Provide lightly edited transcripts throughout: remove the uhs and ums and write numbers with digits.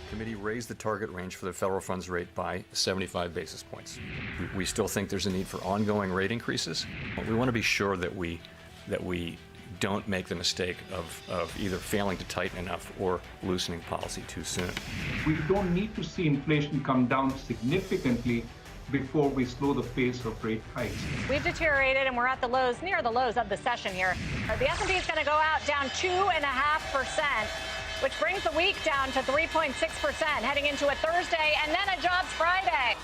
committee raised the target range for the federal funds rate by 75 basis points. We still think there's a need for ongoing rate increases. But we want to be sure that we don't make the mistake of either failing to tighten enough or loosening policy too soon. We don't need to see inflation come down significantly before we slow the pace of rate hikes. We've deteriorated and we're at the lows, near the lows of the session here. The S&P is going to go out down 2.5%, which brings the week down to 3.6%, heading into a Thursday and then a jobs Friday.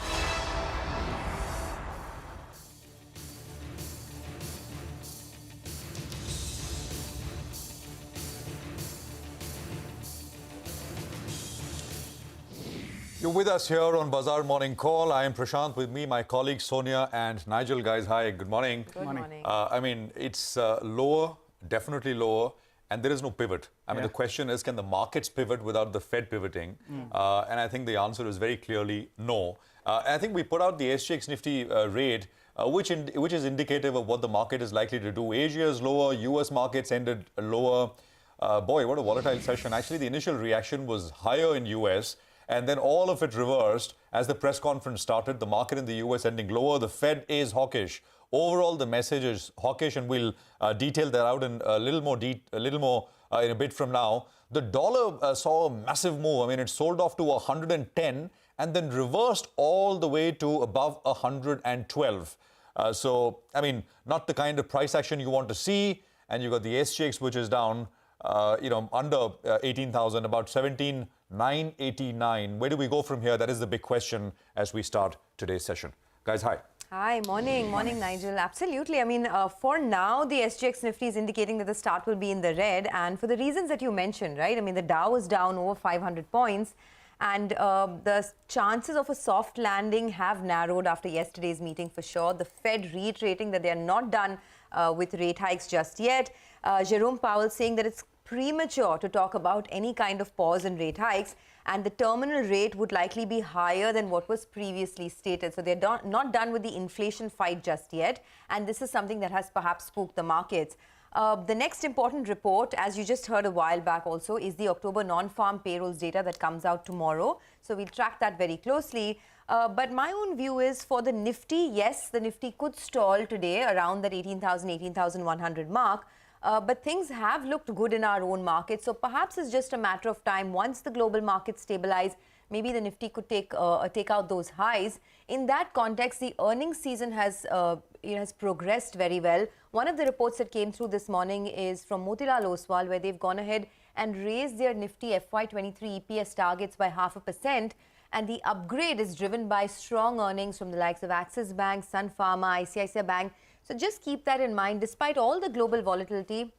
You're with us here on Bazaar Morning Call. I am Prashant. With me, my colleagues Sonia and Nigel. Guys, hi. Good morning. Good morning. I mean, it's lower, definitely lower, and there is no pivot. I mean, the question is, can the markets pivot without the Fed pivoting? And I think the answer is very clearly no. I think we put out the SGX Nifty rate, which is indicative of what the market is likely to do. Asia is lower. US markets ended lower. Boy, what a volatile session. Actually, the initial reaction was higher in US. And then all of it reversed as the press conference started. The market in the US ending lower. The Fed is hawkish. Overall, the message is hawkish, and we'll detail that out in a little more in a bit from now. The dollar saw a massive move. I mean, it sold off to 110 and then reversed all the way to above 112. So, I mean, not the kind of price action you want to see. And you got the SGX, which is down, under 18,000, about 17,989. Where do we go from here? That is the big question as we start today's session. Guys, hi. Hi, morning, Nigel. Absolutely. I mean, for now, the SGX Nifty is indicating that the start will be in the red, and for the reasons that you mentioned, right? I mean, the Dow is down over 500 points, and the chances of a soft landing have narrowed after yesterday's meeting for sure. The Fed reiterating that they are not done with rate hikes just yet. Jerome Powell saying that it's premature to talk about any kind of pause in rate hikes, and the terminal rate would likely be higher than what was previously stated. So they're not done with the inflation fight just yet, and this is something that has perhaps spooked the markets. The next important report, as you just heard a while back also, is the October non-farm payrolls data that comes out tomorrow. So we'll track that very closely. But my own view is for the Nifty, yes, the Nifty could stall today around that 18,000, 18,100 mark. But things have looked good in our own market. So perhaps it's just a matter of time. Once the global markets stabilize, maybe the Nifty could take out those highs. In that context, the earnings season has progressed very well. One of the reports that came through this morning is from Motilal Oswal, where they've gone ahead and raised their Nifty FY23 EPS targets by 0.5%. And the upgrade is driven by strong earnings from the likes of Axis Bank, Sun Pharma, ICICI Bank. So just keep that in mind. Despite all the global volatility,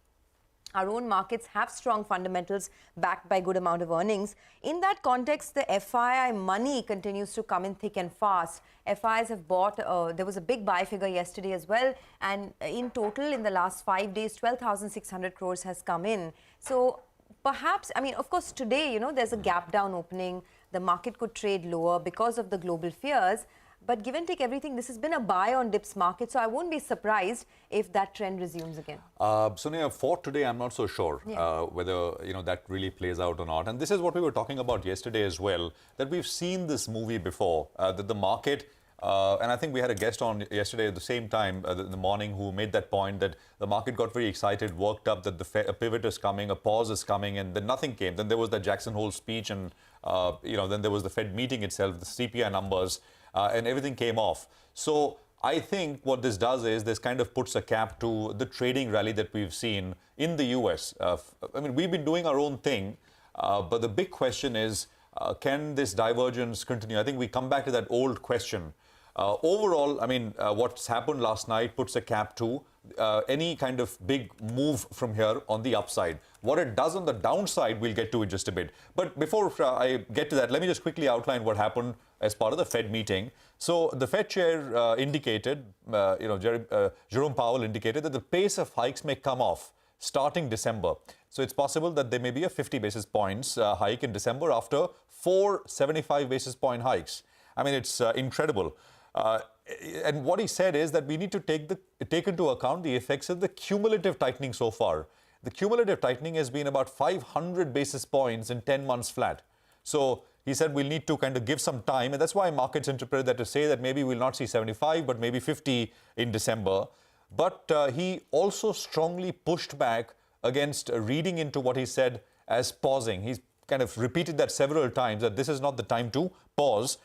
our own markets have strong fundamentals backed by good amount of earnings. In that context, the FII money continues to come in thick and fast. FIIs have bought, there was a big buy figure yesterday as well. And in total, in the last 5 days, 12,600 crores has come in. So perhaps, I mean, of course, today, there's a gap down opening. The market could trade lower because of the global fears. But give and take everything, this has been a buy on dips market, so I won't be surprised if that trend resumes again. Sonia, for today, I'm not so sure whether that really plays out or not. And this is what we were talking about yesterday as well, that we've seen this movie before, that the market, and I think we had a guest on yesterday at the same time in the morning who made that point that the market got very excited, worked up that a pivot is coming, a pause is coming, and then nothing came. Then there was that Jackson Hole speech, and then there was the Fed meeting itself, the CPI numbers. And everything came off. So I think what this does is this kind of puts a cap to the trading rally that we've seen in the US. I mean, we've been doing our own thing, but the big question is, can this divergence continue? I think we come back to that old question. Overall, I mean, what's happened last night puts a cap to any kind of big move from here on the upside. What it does on the downside, we'll get to it just a bit. But before I get to that, let me just quickly outline what happened as part of the Fed meeting. So the Fed chair indicated, Jerome Powell indicated that the pace of hikes may come off starting December. So it's possible that there may be a 50 basis points hike in December after 4 75 basis point hikes. I mean, it's incredible. And what he said is that we need to take into account the effects of the cumulative tightening so far. The cumulative tightening has been about 500 basis points in 10 months flat. So he said we'll need to kind of give some time. And that's why markets interpreted that to say that maybe we'll not see 75, but maybe 50 in December. But he also strongly pushed back against reading into what he said as pausing. He's kind of repeated that several times, that this is not the time to pause.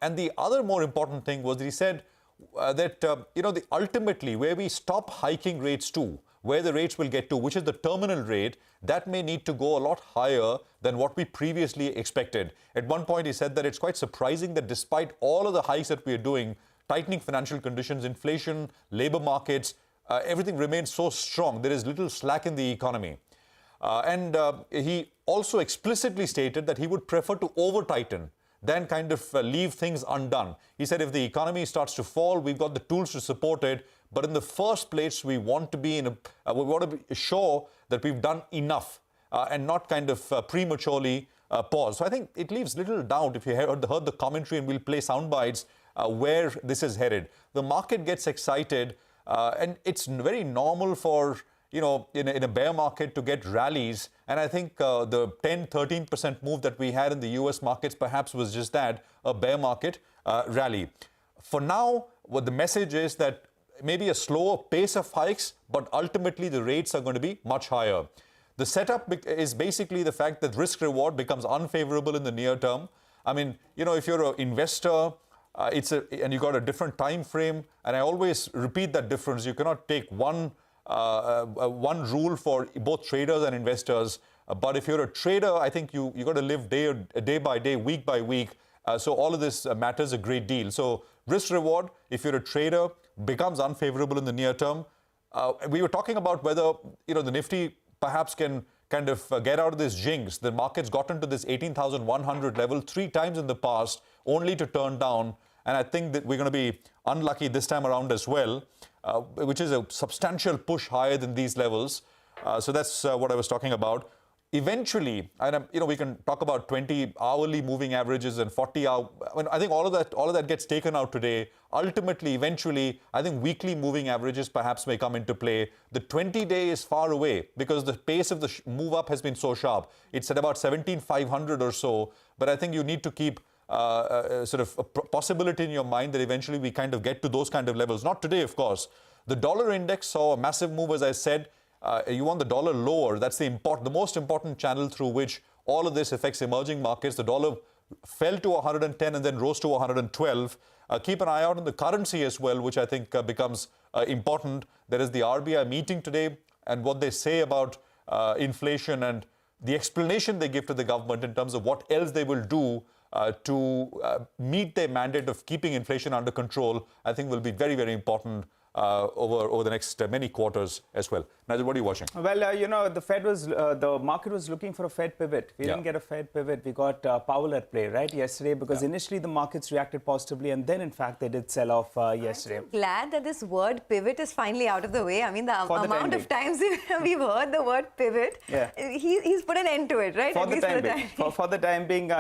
And the other more important thing was that he said that, ultimately where we stop hiking rates to, where the rates will get to, which is the terminal rate, that may need to go a lot higher than what we previously expected. At one point, he said that it's quite surprising that despite all of the hikes that we are doing, tightening financial conditions, inflation, labor markets, everything remains so strong. There is little slack in the economy. And he also explicitly stated that he would prefer to over-tighten than kind of leave things undone. He said if the economy starts to fall, we've got the tools to support it. But in the first place, we want to be we want to be sure that we've done enough and not kind of prematurely pause. So I think it leaves little doubt, if you heard the commentary, and we'll play sound bites, where this is headed. The market gets excited, and it's very normal for, in a bear market to get rallies. And I think the 10-13% move that we had in the US markets perhaps was just that, a bear market rally. For now, what the message is that maybe a slower pace of hikes, but ultimately the rates are going to be much higher. The setup is basically the fact that risk-reward becomes unfavorable in the near term. I mean, if you're an investor, and you got a different time frame, and I always repeat that difference. You cannot take one rule for both traders and investors. But if you're a trader, I think you got to live day by day, week by week. So all of this matters a great deal. So risk-reward, if you're a trader, becomes unfavorable in the near term. We were talking about whether the Nifty perhaps can kind of get out of this jinx. The market's gotten to this 18,100 level 3 times in the past, only to turn down. And I think that we're going to be unlucky this time around as well, which is a substantial push higher than these levels. So that's what I was talking about. Eventually, and we can talk about 20 hourly moving averages and 40-hour. I think all of that gets taken out today. Ultimately, eventually, I think weekly moving averages perhaps may come into play. The 20-day is far away because the pace of the move up has been so sharp. It's at about 17,500 or so. But I think you need to keep sort of a possibility in your mind that eventually we kind of get to those kind of levels. Not today, of course. The dollar index saw a massive move, as I said. You want the dollar lower. That's the most important channel through which all of this affects emerging markets. The dollar fell to 110 and then rose to 112. Keep an eye out on the currency as well, which I think becomes important. There is the RBI meeting today, and what they say about inflation and the explanation they give to the government in terms of what else they will do to meet their mandate of keeping inflation under control, I think will be very, very important over the next many quarters as well. Nigel, what are you watching? Well, the market was looking for a Fed pivot. We didn't get a Fed pivot. We got Powell at play, right, yesterday, because initially the markets reacted positively, and then, in fact, they did sell off yesterday. I'm glad that this word pivot is finally out of the way. I mean, the amount of times we've heard the word pivot, he's put an end to it, right? For the time being. For the time being,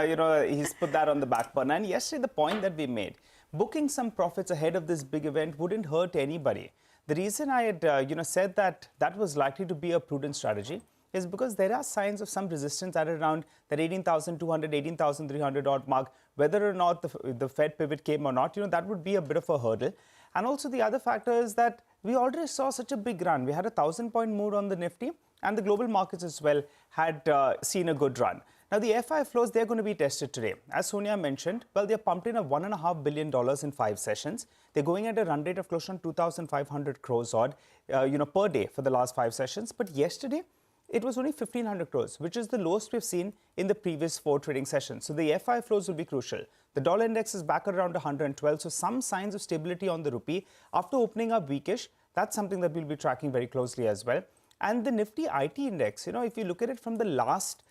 he's put that on the back burner. And yesterday, the point that we made, booking some profits ahead of this big event wouldn't hurt anybody. The reason I had said that was likely to be a prudent strategy is because there are signs of some resistance at around that 18,200, 18,300 odd mark. Whether or not the Fed pivot came or not, that would be a bit of a hurdle. And also the other factor is that we already saw such a big run. We had a 1,000-point move on the Nifty, and the global markets as well had seen a good run. Now, the FI flows, they're going to be tested today. As Sonia mentioned, well, they're pumped in $1.5 billion in 5 sessions. They're going at a run rate of close to 2,500 crores odd, per day for the last 5 sessions. But yesterday, it was only 1,500 crores, which is the lowest we've seen in the previous 4 trading sessions. So the FI flows will be crucial. The dollar index is back around 112, so some signs of stability on the rupee. After opening up weakish, that's something that we'll be tracking very closely as well. And the Nifty IT index, if you look at it from the last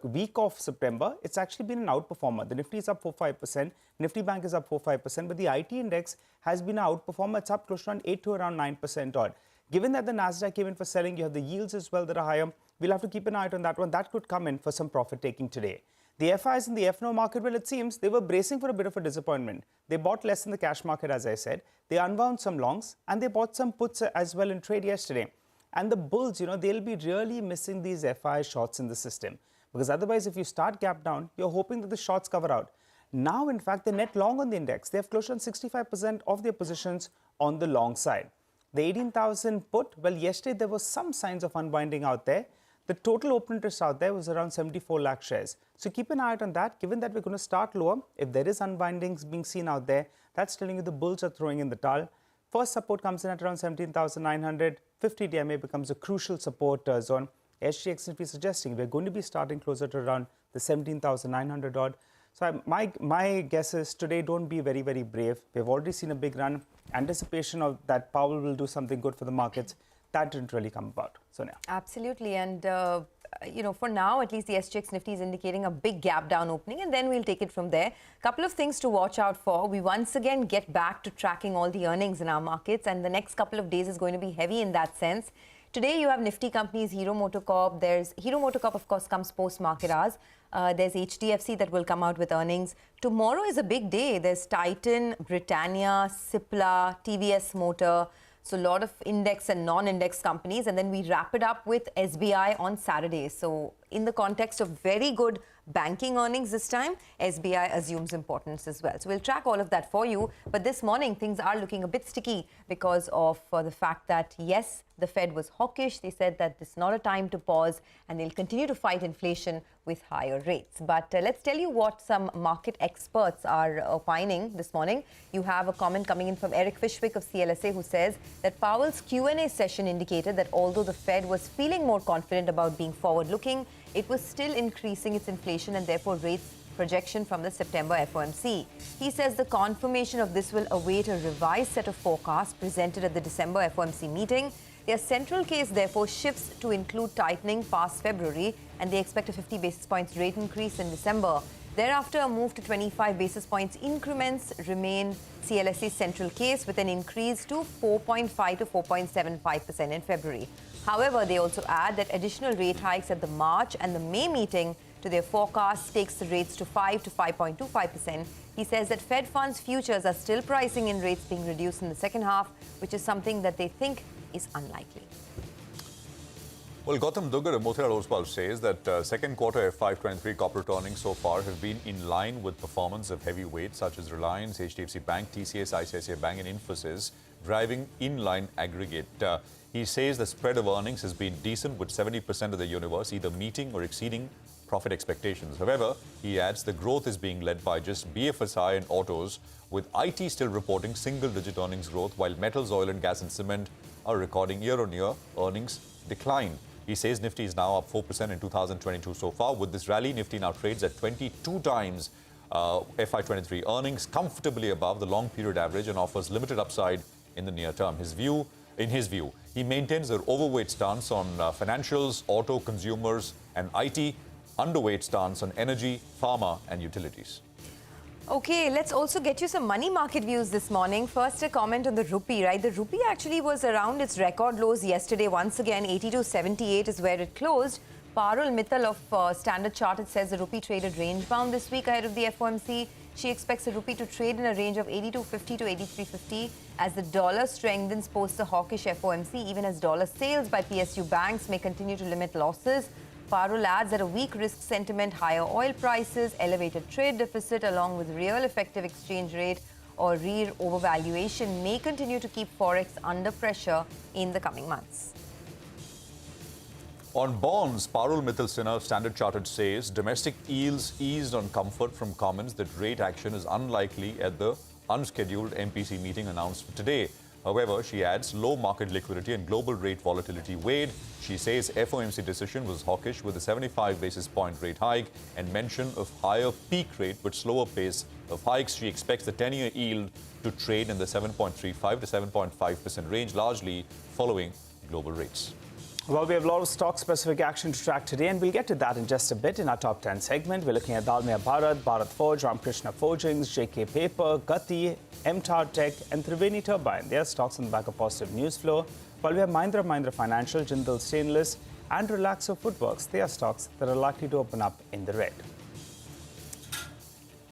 week of September, it's actually been an outperformer. The Nifty is up 4-5%, Nifty Bank is up 4-5%, but the IT index has been an outperformer. It's up close to around 8 to around 9% odd. Given that the Nasdaq came in for selling, you have the yields as well that are higher. We'll have to keep an eye out on that one. That could come in for some profit taking today. The FIs in the FNO market, well, it seems they were bracing for a bit of a disappointment. They bought less in the cash market, as I said. They unwound some longs, and they bought some puts as well in trade yesterday. And the bulls, they'll be really missing these FI shorts in the system. Because otherwise, if you start gap down, you're hoping that the shorts cover out. Now, in fact, they're net long on the index. They have closed on 65% of their positions on the long side. The 18,000 put, well, yesterday there was some signs of unwinding out there. The total open interest out there was around 74 lakh shares. So keep an eye out on that. Given that we're going to start lower, if there is unwindings being seen out there, that's telling you the bulls are throwing in the towel. First support comes in at around 17,900. 50 DMA becomes a crucial support zone. SGX Nifty suggesting we're going to be starting closer to around the 17,900 odd. So my guess is today don't be very, very brave. We've already seen a big run. Anticipation of that Powell will do something good for the markets. That didn't really come about. Sonia. Absolutely. And, you know, for now, at least the SGX Nifty is indicating a big gap down opening, and then we'll take it from there. Couple of things to watch out for. We once again get back to tracking all the earnings in our markets, and the next couple of days is going to be heavy in that sense. Today, you have Nifty companies, Hero MotoCorp. There's Hero MotoCorp, of course, comes post-market hours. There's HDFC that will come out with earnings. Tomorrow is a big day. There's Titan, Britannia, Cipla, TVS Motor. So a lot of index and non-index companies. And then we wrap it up with SBI on Saturday. So in the context of very good banking earnings this time, SBI assumes importance as well. So we'll track all of that for you. But this morning, things are looking a bit sticky because of the fact that, yes, the Fed was hawkish. They said that this is not a time to pause and they'll continue to fight inflation with higher rates. But let's tell you what some market experts are opining this morning. You have a comment coming in from Eric Fishwick of CLSA, who says that Powell's Q&A session indicated that although the Fed was feeling more confident about being forward-looking, it was still increasing its inflation and therefore rates projection from the September FOMC. He says the confirmation of this will await a revised set of forecasts presented at the December FOMC meeting. Their central case therefore shifts to include tightening past February, and they expect a 50 basis points rate increase in December. Thereafter, a move to 25 basis points increments remain CLSA's central case, with an increase to 4.5 to 4.75% in February. However, they also add that additional rate hikes at the March and the May meeting to their forecast takes the rates to 5 to 5.25%. He says that Fed funds futures are still pricing in rates being reduced in the second half, which is something that they think is unlikely. Well, Gautam Dugar of Motilal Oswal says that second quarter FY23 corporate earnings so far have been in line with performance of heavyweights such as Reliance, HDFC Bank, TCS, ICICI Bank and Infosys, driving in-line aggregate. He says the spread of earnings has been decent, with 70% of the universe either meeting or exceeding profit expectations. However, he adds the growth is being led by just BFSI and autos, with IT still reporting single-digit earnings growth, while metals, oil and gas and cement are recording year-on-year earnings decline. He says Nifty is now up 4% in 2022 so far. With this rally, Nifty now trades at 22 times FY23 earnings, comfortably above the long period average, and offers limited upside in the near term. In his view, he maintains an overweight stance on financials, auto, consumers and IT, underweight stance on energy, pharma and utilities. Okay, let's also get you some money market views this morning. First, a comment on the rupee, right? The rupee actually was around its record lows yesterday. Once again, 82.78 is where it closed. Parul Mittal of Standard Chartered says the rupee traded range-bound this week ahead of the FOMC. She expects the rupee to trade in a range of 82.50 to 83.50 as the dollar strengthens post the hawkish FOMC, even as dollar sales by PSU banks may continue to limit losses. Parul adds that a weak risk sentiment, higher oil prices, elevated trade deficit along with real effective exchange rate or REIR overvaluation may continue to keep Forex under pressure in the coming months. On bonds, Parul Mittal Sinha of Standard Chartered says domestic yields eased on comfort from comments that rate action is unlikely at the unscheduled MPC meeting announced for today. However, she adds low market liquidity and global rate volatility weighed. She says FOMC decision was hawkish with a 75 basis point rate hike and mention of higher peak rate but slower pace of hikes. She expects the 10-year yield to trade in the 7.35 to 7.5% range, largely following global rates. Well, we have a lot of stock-specific action to track today, and we'll get to that in just a bit in our top 10 segment. We're looking at Dalmia Bharat, Bharat Forge, Ramkrishna Forgings, JK Paper, Gati, MTAR Tech, and Triveni Turbine. They are stocks on the back of positive news flow. While we have Mahindra Financial, Jindal Stainless, and Relaxo Footworks. They are stocks that are likely to open up in the red.